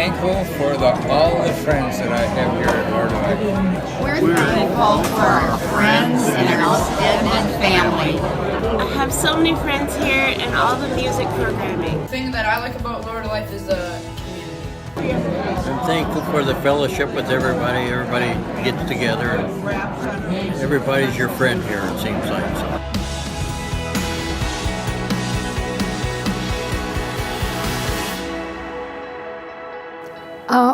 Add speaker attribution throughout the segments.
Speaker 1: thankful for all the friends that I have here at Lord of Life.
Speaker 2: We're thankful for our friends and our extended family.
Speaker 3: I have so many friends here and all the music programming.
Speaker 4: The thing that I like about Lord of Life is the community.
Speaker 5: I'm thankful for the fellowship with everybody. Everybody gets together. Everybody's your friend here, it seems like. So.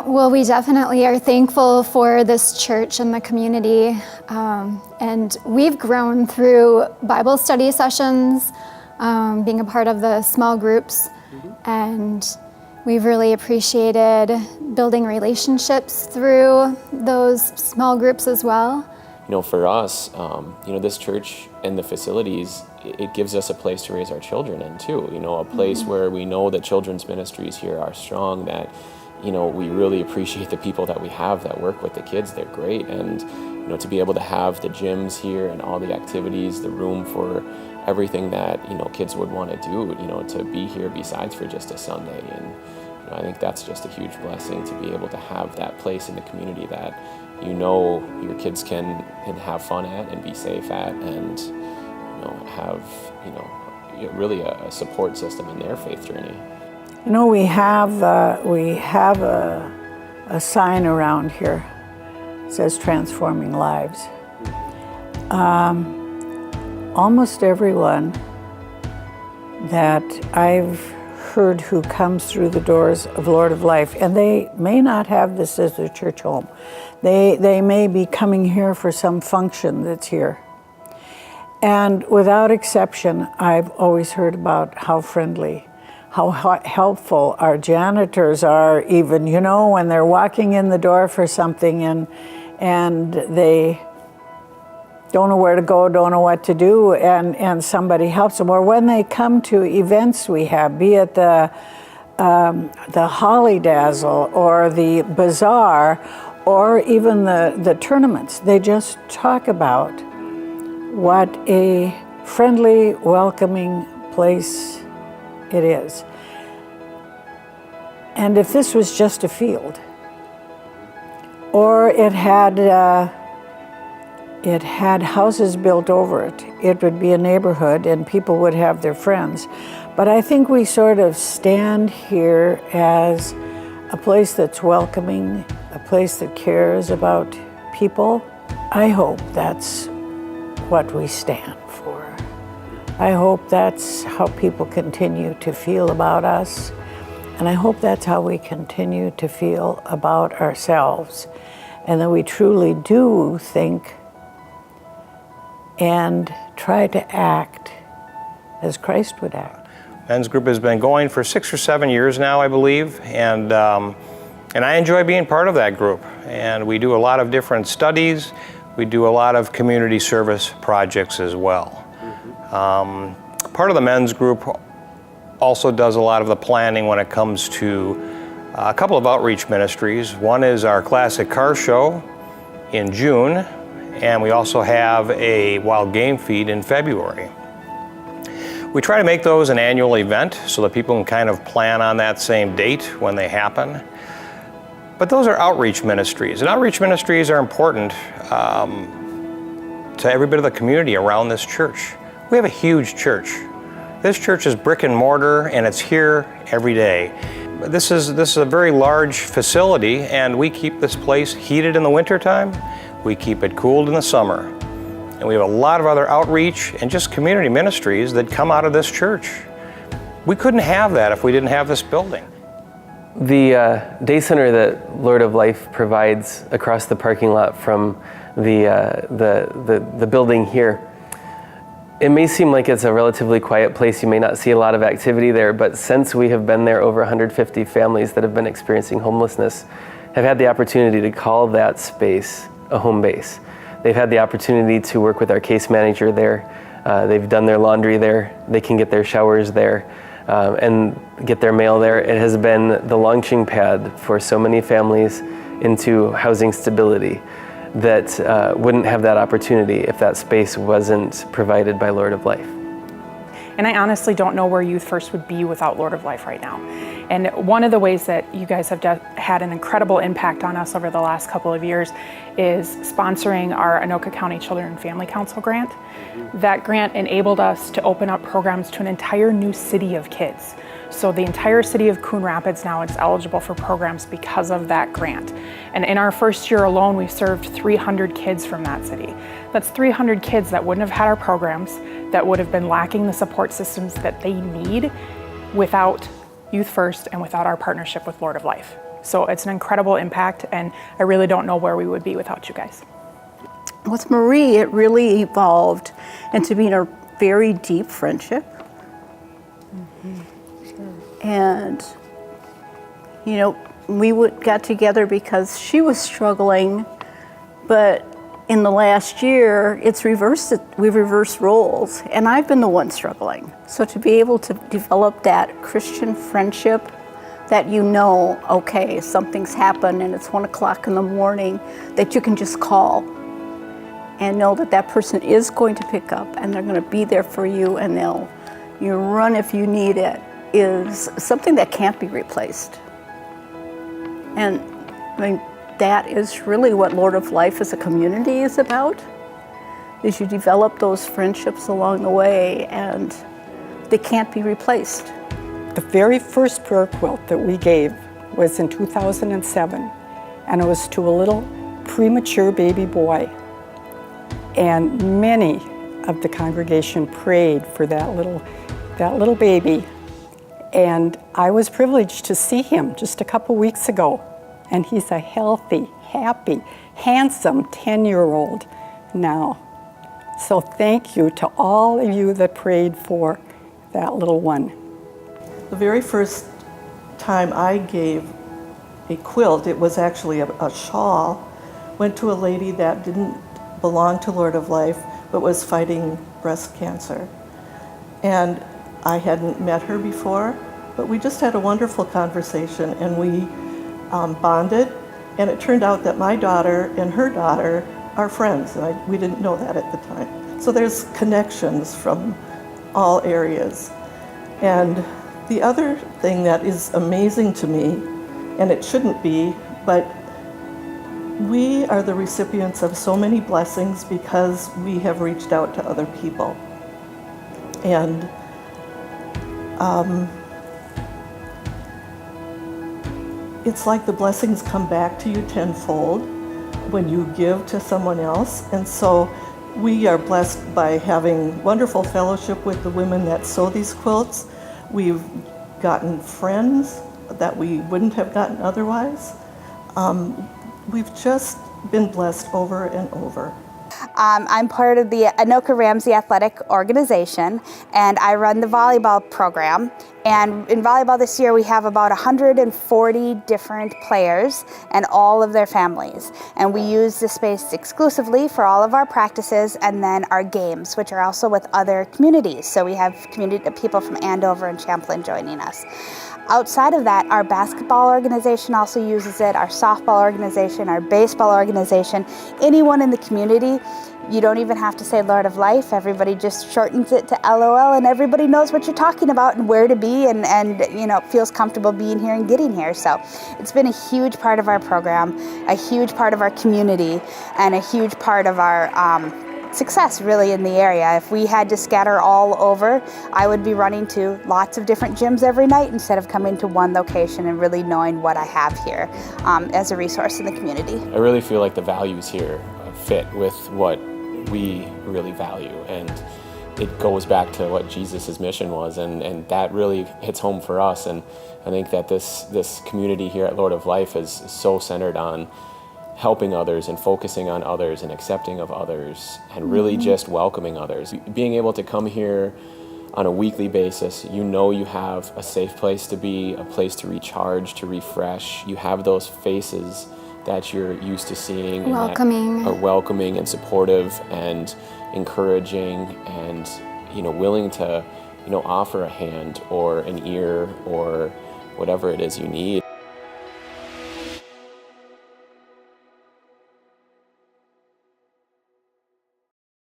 Speaker 6: Well, we definitely are thankful for this church and the community. And we've grown through Bible study sessions, being a part of the small groups. And we've really appreciated building relationships through those small groups as well.
Speaker 7: You know, for us, this church and the facilities, it gives us a place to raise our children in too. You know, a place where we know that children's ministries here are strong, that we really appreciate the people that we have that work with the kids. They're great. And, to be able to have the gyms here and all the activities, the room for everything that, kids would want to do, to be here besides for just a Sunday. And, I think that's just a huge blessing to be able to have that place in the community that, your kids can have fun at and be safe at and, have, really a support system in their faith journey.
Speaker 8: We have a sign around here. It says transforming lives. Almost everyone that I've heard who comes through the doors of Lord of Life, and they may not have this as their church home. They may be coming here for some function that's here. And without exception, I've always heard about how friendly, how helpful our janitors are, even, when they're walking in the door for something and they don't know where to go, don't know what to do, and somebody helps them. Or when they come to events we have, be it the Holly Dazzle or the Bazaar or even the tournaments, they just talk about what a friendly, welcoming place it is. And if this was just a field, or it had houses built over it, it would be a neighborhood and people would have their friends. But I think we sort of stand here as a place that's welcoming, a place that cares about people. I hope that's what we stand for. I hope that's how people continue to feel about us. And I hope that's how we continue to feel about ourselves. And that we truly do think and try to act as Christ would act.
Speaker 9: Men's group has been going for 6 or 7 years now, I believe, and I enjoy being part of that group. And we do a lot of different studies. We do a lot of community service projects as well. Part of the men's group also does a lot of the planning when it comes to a couple of outreach ministries. One is our classic car show in June, and we also have a wild game feed in February. We try to make those an annual event so that people can kind of plan on that same date when they happen. But those are outreach ministries, and outreach ministries are important to every bit of the community around this church. We have a huge church. This church is brick and mortar, and it's here every day. This is a very large facility, and we keep this place heated in the wintertime. We keep it cooled in the summer. And we have a lot of other outreach and just community ministries that come out of this church. We couldn't have that if we didn't have this building.
Speaker 10: The day center that Lord of Life provides across the parking lot from the building here, it may seem like it's a relatively quiet place. You may not see a lot of activity there, but since we have been there, over 150 families that have been experiencing homelessness have had the opportunity to call that space a home base. They've had the opportunity to work with our case manager there. They've done their laundry there. They can get their showers there and get their mail there. It has been the launching pad for so many families into housing stability that wouldn't have that opportunity if that space wasn't provided by Lord of Life.
Speaker 11: And I honestly don't know where Youth First would be without Lord of Life right now. And one of the ways that you guys have had an incredible impact on us over the last couple of years is sponsoring our Anoka County Children and Family Council grant. That grant enabled us to open up programs to an entire new city of kids. So the entire city of Coon Rapids now is eligible for programs because of that grant. And in our first year alone, we served 300 kids from that city. That's 300 kids that wouldn't have had our programs, that would have been lacking the support systems that they need without Youth First and without our partnership with Lord of Life. So it's an incredible impact, and I really don't know where we would be without you guys.
Speaker 12: With Marie, it really evolved into being a very deep friendship. And, you know, we got together because she was struggling, but in the last year, we've reversed roles, and I've been the one struggling. So to be able to develop that Christian friendship that you know, okay, something's happened and it's 1 o'clock in the morning, that you can just call and know that that person is going to pick up and they're going to be there for you, and you run if you need it, is something that can't be replaced. And I mean, that is really what Lord of Life as a community is about, is you develop those friendships along the way, and they can't be replaced.
Speaker 13: The very first prayer quilt that we gave was in 2007, and it was to a little premature baby boy. And many of the congregation prayed for that little baby. And I was privileged to see him just a couple weeks ago. And he's a healthy, happy, handsome 10-year-old now. So thank you to all of you that prayed for that little one.
Speaker 14: The very first time I gave a quilt, it was actually a shawl, went to a lady that didn't belong to Lord of Life, but was fighting breast cancer. And I hadn't met her before, but we just had a wonderful conversation, and we bonded, and it turned out that my daughter and her daughter are friends, and we didn't know that at the time. So there's connections from all areas. And the other thing that is amazing to me, and it shouldn't be, but we are the recipients of so many blessings because we have reached out to other people. And it's like the blessings come back to you tenfold when you give to someone else. And so we are blessed by having wonderful fellowship with the women that sew these quilts. We've gotten friends that we wouldn't have gotten otherwise. We've just been blessed over and over.
Speaker 15: I'm part of the Anoka Ramsey Athletic Organization, and I run the volleyball program. And in volleyball this year, we have about 140 different players and all of their families. And we use the space exclusively for all of our practices and then our games, which are also with other communities. So we have people from Andover and Champlain joining us. Outside of that, our basketball organization also uses it, our softball organization, our baseball organization, anyone in the community. You don't even have to say Lord of Life. Everybody just shortens it to LOL, and everybody knows what you're talking about and where to be, and you know, feels comfortable being here and getting here. So it's been a huge part of our program, a huge part of our community, and a huge part of our success really in the area. If we had to scatter all over, I would be running to lots of different gyms every night instead of coming to one location and really knowing what I have here as a resource in the community.
Speaker 7: I really feel like the values here fit with what we really value, and it goes back to what Jesus' mission was, and that really hits home for us. And I think that this community here at Lord of Life is so centered on helping others and focusing on others and accepting of others and really just welcoming others. Being able to come here on a weekly basis, you know you have a safe place to be, a place to recharge, to refresh. You have those faces that you're used to seeing and that are welcoming and supportive and encouraging and, you know, willing to, you know, offer a hand or an ear or whatever it is you need.